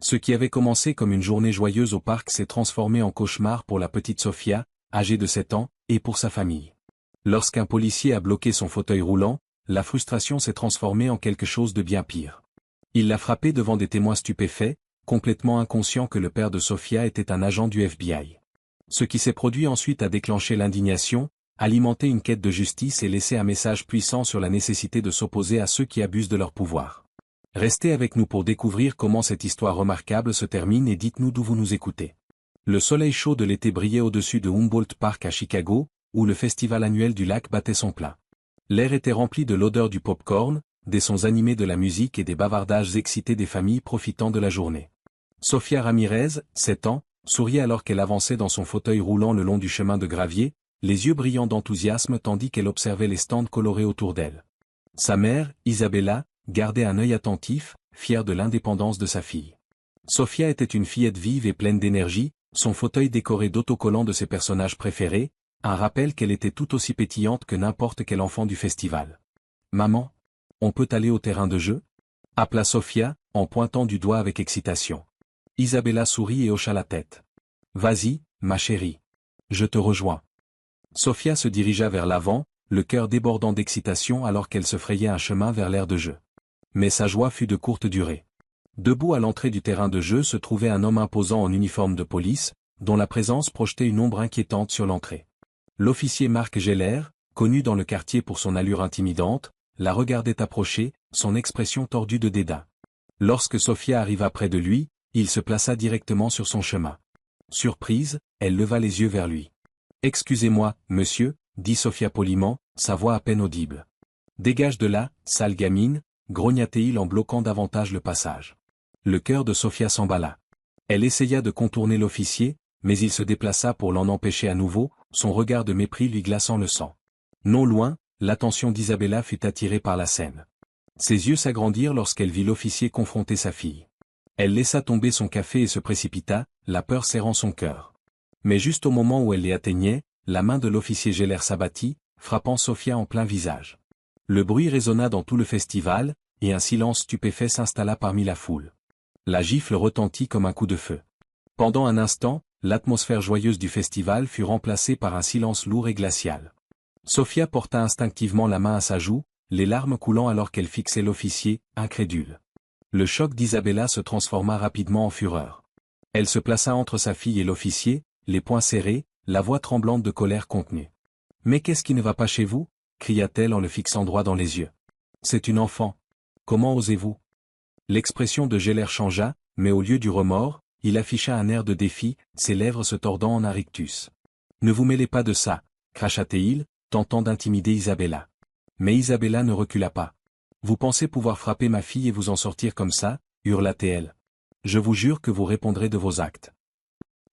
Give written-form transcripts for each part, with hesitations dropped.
Ce qui avait commencé comme une journée joyeuse au parc s'est transformé en cauchemar pour la petite Sofia, âgée de 7 ans, et pour sa famille. Lorsqu'un policier a bloqué son fauteuil roulant, la frustration s'est transformée en quelque chose de bien pire. Il l'a frappée devant des témoins stupéfaits, complètement inconscients que le père de Sofia était un agent du FBI. Ce qui s'est produit ensuite a déclenché l'indignation, alimenté une quête de justice et laissé un message puissant sur la nécessité de s'opposer à ceux qui abusent de leur pouvoir. Restez avec nous pour découvrir comment cette histoire remarquable se termine et dites-nous d'où vous nous écoutez. Le soleil chaud de l'été brillait au-dessus de Humboldt Park à Chicago, où le festival annuel du lac battait son plein. L'air était rempli de l'odeur du pop-corn, des sons animés de la musique et des bavardages excités des familles profitant de la journée. Sofia Ramirez, 7 ans, souriait alors qu'elle avançait dans son fauteuil roulant le long du chemin de gravier, les yeux brillants d'enthousiasme tandis qu'elle observait les stands colorés autour d'elle. Sa mère, Isabella, gardait un œil attentif, fière de l'indépendance de sa fille. Sofia était une fillette vive et pleine d'énergie, son fauteuil décoré d'autocollants de ses personnages préférés, un rappel qu'elle était tout aussi pétillante que n'importe quel enfant du festival. « Maman, on peut aller au terrain de jeu ?» appela Sofia, en pointant du doigt avec excitation. Isabella sourit et hocha la tête. « Vas-y, ma chérie. Je te rejoins. » Sofia se dirigea vers l'avant, le cœur débordant d'excitation alors qu'elle se frayait un chemin vers l'aire de jeu. Mais sa joie fut de courte durée. Debout à l'entrée du terrain de jeu se trouvait un homme imposant en uniforme de police, dont la présence projetait une ombre inquiétante sur l'entrée. L'officier Marc Geller, connu dans le quartier pour son allure intimidante, la regardait approcher, son expression tordue de dédain. Lorsque Sofia arriva près de lui, il se plaça directement sur son chemin. Surprise, elle leva les yeux vers lui. « Excusez-moi, monsieur » dit Sofia poliment, sa voix à peine audible. « Dégage de là, sale gamine » grogna-t-il en bloquant davantage le passage. Le cœur de Sofia s'emballa. Elle essaya de contourner l'officier, mais il se déplaça pour l'en empêcher à nouveau, son regard de mépris lui glaçant le sang. Non loin, l'attention d'Isabella fut attirée par la scène. Ses yeux s'agrandirent lorsqu'elle vit l'officier confronter sa fille. Elle laissa tomber son café et se précipita, la peur serrant son cœur. Mais juste au moment où elle les atteignait, la main de l'officier Geller s'abattit, frappant Sofia en plein visage. Le bruit résonna dans tout le festival, et un silence stupéfait s'installa parmi la foule. La gifle retentit comme un coup de feu. Pendant un instant, l'atmosphère joyeuse du festival fut remplacée par un silence lourd et glacial. Sofia porta instinctivement la main à sa joue, les larmes coulant alors qu'elle fixait l'officier, incrédule. Le choc d'Isabella se transforma rapidement en fureur. Elle se plaça entre sa fille et l'officier, les poings serrés, la voix tremblante de colère contenue. « Mais qu'est-ce qui ne va pas chez vous ?» cria-t-elle en le fixant droit dans les yeux. « C'est une enfant. Comment osez-vous » L'expression de Geller changea, mais au lieu du remords, il afficha un air de défi, ses lèvres se tordant en un rictus. « Ne vous mêlez pas de ça » cracha-t-il, tentant d'intimider Isabella. Mais Isabella ne recula pas. « Vous pensez pouvoir frapper ma fille et vous en sortir comme ça » hurla-t-elle. « Je vous jure que vous répondrez de vos actes. »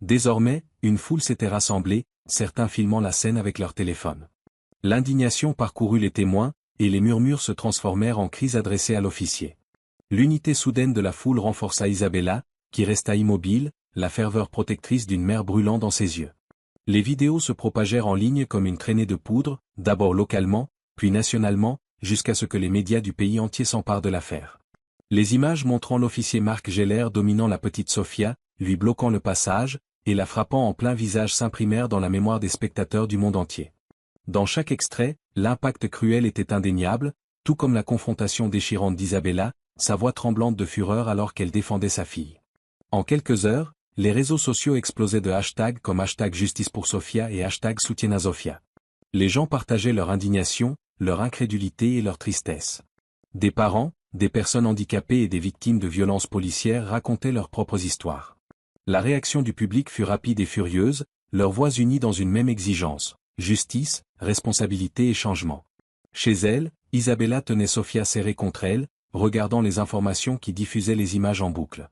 Désormais, une foule s'était rassemblée, certains filmant la scène avec leur téléphone. L'indignation parcourut les témoins, et les murmures se transformèrent en cris adressés à l'officier. L'unité soudaine de la foule renforça Isabella, qui resta immobile, la ferveur protectrice d'une mère brûlant dans ses yeux. Les vidéos se propagèrent en ligne comme une traînée de poudre, d'abord localement, puis nationalement, jusqu'à ce que les médias du pays entier s'emparent de l'affaire. Les images montrant l'officier Marc Geller dominant la petite Sofia, lui bloquant le passage, et la frappant en plein visage s'imprimèrent dans la mémoire des spectateurs du monde entier. Dans chaque extrait, l'impact cruel était indéniable, tout comme la confrontation déchirante d'Isabella, sa voix tremblante de fureur alors qu'elle défendait sa fille. En quelques heures, les réseaux sociaux explosaient de hashtags comme #Justice pour Sofia et #Soutien à Sofia. Les gens partageaient leur indignation, leur incrédulité et leur tristesse. Des parents, des personnes handicapées et des victimes de violences policières racontaient leurs propres histoires. La réaction du public fut rapide et furieuse, leurs voix unies dans une même exigence. Justice, responsabilité et changement. Chez elle, Isabella tenait Sofia serrée contre elle, regardant les informations qui diffusaient les images en boucle.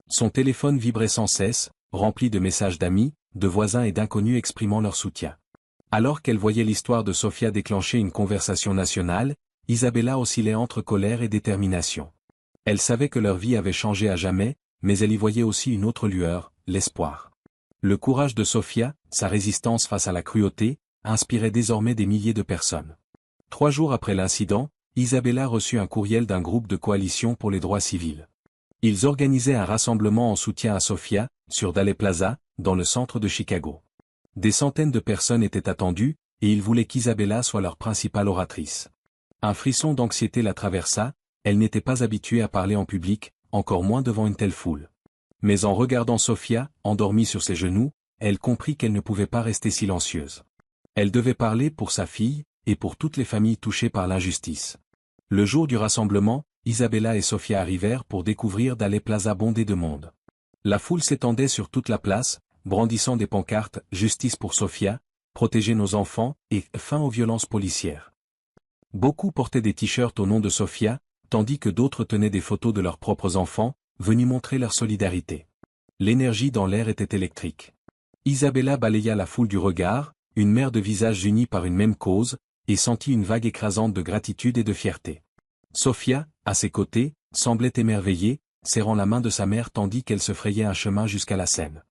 Son téléphone vibrait sans cesse, rempli de messages d'amis, de voisins et d'inconnus exprimant leur soutien. Alors qu'elle voyait l'histoire de Sofia déclencher une conversation nationale, Isabella oscillait entre colère et détermination. Elle savait que leur vie avait changé à jamais, mais elle y voyait aussi une autre lueur, l'espoir. Le courage de Sofia, sa résistance face à la cruauté, inspirait désormais des milliers de personnes. 3 jours après l'incident, Isabella reçut un courriel d'un groupe de coalition pour les droits civils. Ils organisaient un rassemblement en soutien à Sofia, sur Daley Plaza, dans le centre de Chicago. Des centaines de personnes étaient attendues, et ils voulaient qu'Isabella soit leur principale oratrice. Un frisson d'anxiété la traversa, elle n'était pas habituée à parler en public, encore moins devant une telle foule. Mais en regardant Sofia, endormie sur ses genoux, elle comprit qu'elle ne pouvait pas rester silencieuse. Elle devait parler pour sa fille, et pour toutes les familles touchées par l'injustice. Le jour du rassemblement, Isabella et Sofia arrivèrent pour découvrir Daley Plaza bondé de monde. La foule s'étendait sur toute la place, brandissant des pancartes « Justice pour Sofia »,« Protéger nos enfants » et « Fin aux violences policières ». Beaucoup portaient des t-shirts au nom de Sofia, tandis que d'autres tenaient des photos de leurs propres enfants, venus montrer leur solidarité. L'énergie dans l'air était électrique. Isabella balaya la foule du regard, une mer de visages unis par une même cause, et sentit une vague écrasante de gratitude et de fierté. Sofia, à ses côtés, semblait émerveillée, serrant la main de sa mère tandis qu'elle se frayait un chemin jusqu'à la scène.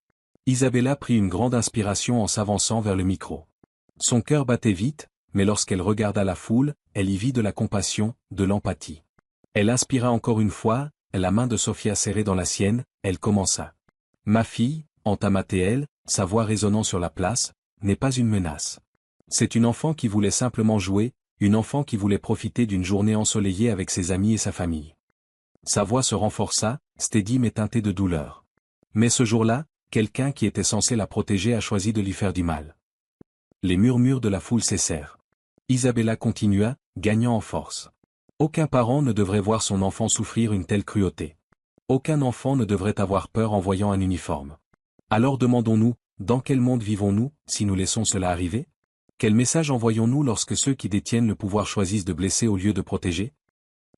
Isabella prit une grande inspiration en s'avançant vers le micro. Son cœur battait vite, mais lorsqu'elle regarda la foule, elle y vit de la compassion, de l'empathie. Elle inspira encore une fois, la main de Sofia serrée dans la sienne, elle commença. « Ma fille, entama-t-elle, sa voix résonnant sur la place, n'est pas une menace. C'est une enfant qui voulait simplement jouer, une enfant qui voulait profiter d'une journée ensoleillée avec ses amis et sa famille. » Sa voix se renforça, steady mais teintée de douleur. Mais ce jour-là, quelqu'un qui était censé la protéger a choisi de lui faire du mal. Les murmures de la foule cessèrent. Isabella continua, gagnant en force. Aucun parent ne devrait voir son enfant souffrir une telle cruauté. Aucun enfant ne devrait avoir peur en voyant un uniforme. Alors demandons-nous, dans quel monde vivons-nous, si nous laissons cela arriver? Quel message envoyons-nous lorsque ceux qui détiennent le pouvoir choisissent de blesser au lieu de protéger?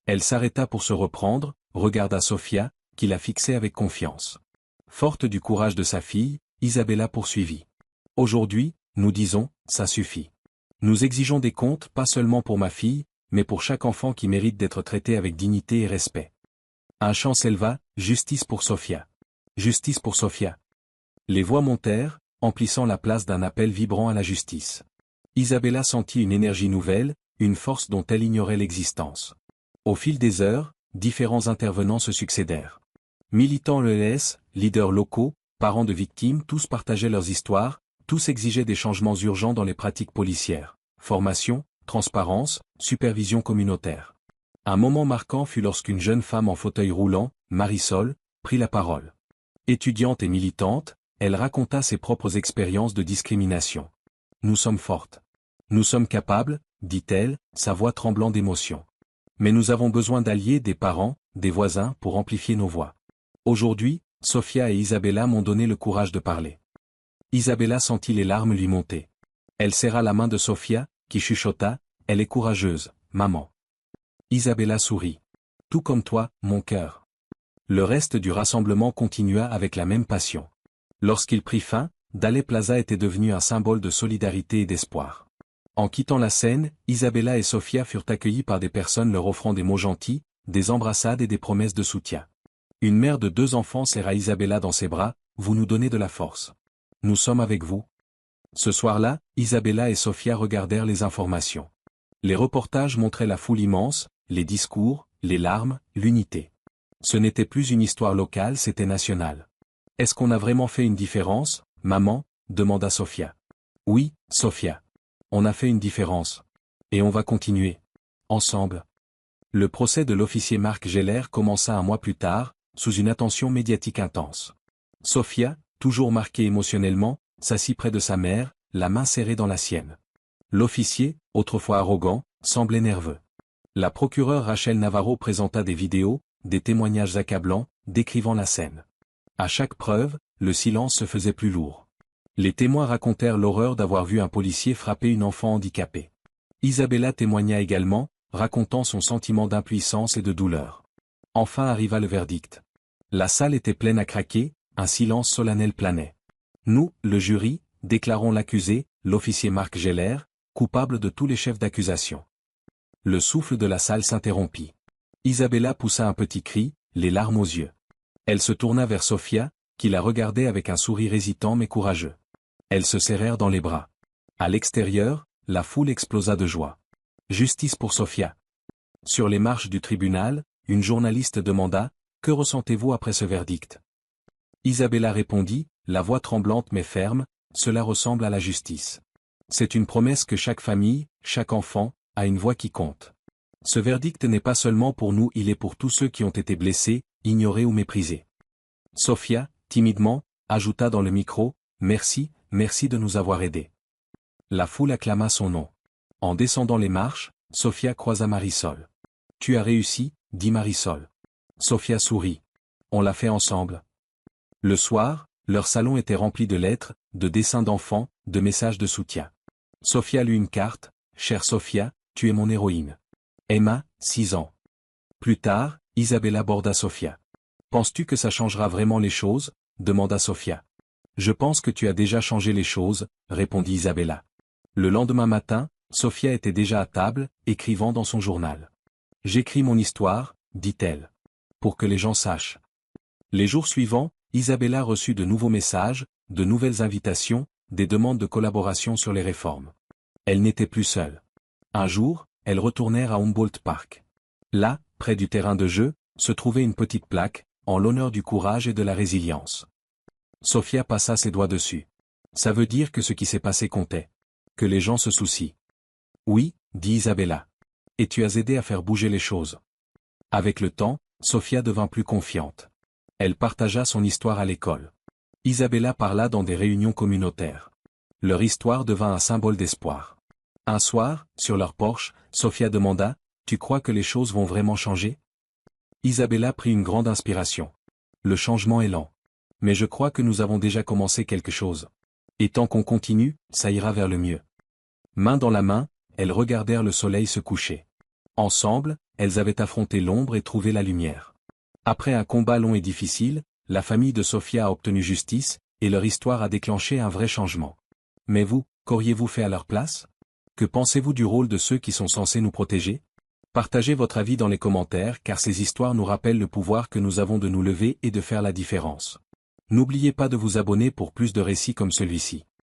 Elle s'arrêta pour se reprendre, regarda Sofia, qui la fixait avec confiance. Forte du courage de sa fille, Isabella poursuivit. Aujourd'hui, nous disons, ça suffit. Nous exigeons des comptes pas seulement pour ma fille, mais pour chaque enfant qui mérite d'être traité avec dignité et respect. Un chant s'éleva, justice pour Sofia. Justice pour Sofia. Les voix montèrent, emplissant la place d'un appel vibrant à la justice. Isabella sentit une énergie nouvelle, une force dont elle ignorait l'existence. Au fil des heures, différents intervenants se succédèrent. Militants ELS, leaders locaux, parents de victimes, tous partageaient leurs histoires, tous exigeaient des changements urgents dans les pratiques policières. Formation, transparence, supervision communautaire. Un moment marquant fut lorsqu'une jeune femme en fauteuil roulant, Marisol, prit la parole. Étudiante et militante, elle raconta ses propres expériences de discrimination. « Nous sommes fortes. Nous sommes capables, dit-elle, sa voix tremblant d'émotion. Mais nous avons besoin d'alliés, des parents, des voisins pour amplifier nos voix. Aujourd'hui, Sofia et Isabella m'ont donné le courage de parler. » Isabella sentit les larmes lui monter. Elle serra la main de Sofia, qui chuchota, « Elle est courageuse, maman. » Isabella sourit. « Tout comme toi, mon cœur. » Le reste du rassemblement continua avec la même passion. Lorsqu'il prit fin, Daley Plaza était devenu un symbole de solidarité et d'espoir. En quittant la scène, Isabella et Sofia furent accueillies par des personnes leur offrant des mots gentils, des embrassades et des promesses de soutien. Une mère de 2 enfants serra Isabella dans ses bras, « Vous nous donnez de la force. Nous sommes avec vous. » Ce soir-là, Isabella et Sofia regardèrent les informations. Les reportages montraient la foule immense, les discours, les larmes, l'unité. Ce n'était plus une histoire locale, c'était national. « Est-ce qu'on a vraiment fait une différence, maman ?» demanda Sofia. « Oui, Sofia. On a fait une différence. Et on va continuer. Ensemble. » Le procès de l'officier Marc Geller commença un mois plus tard, sous une attention médiatique intense. Sofia, toujours marquée émotionnellement, s'assit près de sa mère, la main serrée dans la sienne. L'officier, autrefois arrogant, semblait nerveux. La procureure Rachel Navarro présenta des vidéos, des témoignages accablants, décrivant la scène. À chaque preuve, le silence se faisait plus lourd. Les témoins racontèrent l'horreur d'avoir vu un policier frapper une enfant handicapée. Isabella témoigna également, racontant son sentiment d'impuissance et de douleur. Enfin arriva le verdict. La salle était pleine à craquer, un silence solennel planait. Nous, le jury, déclarons l'accusé, l'officier Marc Geller, coupable de tous les chefs d'accusation. Le souffle de la salle s'interrompit. Isabella poussa un petit cri, les larmes aux yeux. Elle se tourna vers Sofia, qui la regardait avec un sourire hésitant mais courageux. Elles se serrèrent dans les bras. À l'extérieur, la foule explosa de joie. Justice pour Sofia. Sur les marches du tribunal, une journaliste demanda, Que ressentez-vous après ce verdict? Isabella répondit, la voix tremblante mais ferme, cela ressemble à la justice. C'est une promesse que chaque famille, chaque enfant, a une voix qui compte. Ce verdict n'est pas seulement pour nous, il est pour tous ceux qui ont été blessés, ignorés ou méprisés. Sofia, timidement, ajouta dans le micro, merci, merci de nous avoir aidés. La foule acclama son nom. En descendant les marches, Sofia croisa Marisol. Tu as réussi, dit Marisol. Sofia sourit. On l'a fait ensemble. Le soir, leur salon était rempli de lettres, de dessins d'enfants, de messages de soutien. Sofia lut une carte, chère Sofia, tu es mon héroïne. Emma, 6 ans. Plus tard, Isabella aborda Sofia. Penses-tu que ça changera vraiment les choses? Demanda Sofia. Je pense que tu as déjà changé les choses, répondit Isabella. Le lendemain matin, Sofia était déjà à table, écrivant dans son journal. J'écris mon histoire, dit-elle. Pour que les gens sachent. Les jours suivants, Isabella reçut de nouveaux messages, de nouvelles invitations, des demandes de collaboration sur les réformes. Elle n'était plus seule. Un jour, elles retournèrent à Humboldt Park. Là, près du terrain de jeu, se trouvait une petite plaque, en l'honneur du courage et de la résilience. Sofia passa ses doigts dessus. Ça veut dire que ce qui s'est passé comptait. Que les gens se soucient. Oui, dit Isabella. Et tu as aidé à faire bouger les choses. Avec le temps, Sofia devint plus confiante. Elle partagea son histoire à l'école. Isabella parla dans des réunions communautaires. Leur histoire devint un symbole d'espoir. Un soir, sur leur porche, Sofia demanda, « Tu crois que les choses vont vraiment changer ?» Isabella prit une grande inspiration. Le changement est lent. Mais je crois que nous avons déjà commencé quelque chose. Et tant qu'on continue, ça ira vers le mieux. Main dans la main, elles regardèrent le soleil se coucher. Ensemble, elles avaient affronté l'ombre et trouvé la lumière. Après un combat long et difficile, la famille de Sofia a obtenu justice, et leur histoire a déclenché un vrai changement. Mais vous, qu'auriez-vous fait à leur place? Que pensez-vous du rôle de ceux qui sont censés nous protéger? Partagez votre avis dans les commentaires car ces histoires nous rappellent le pouvoir que nous avons de nous lever et de faire la différence. N'oubliez pas de vous abonner pour plus de récits comme celui-ci.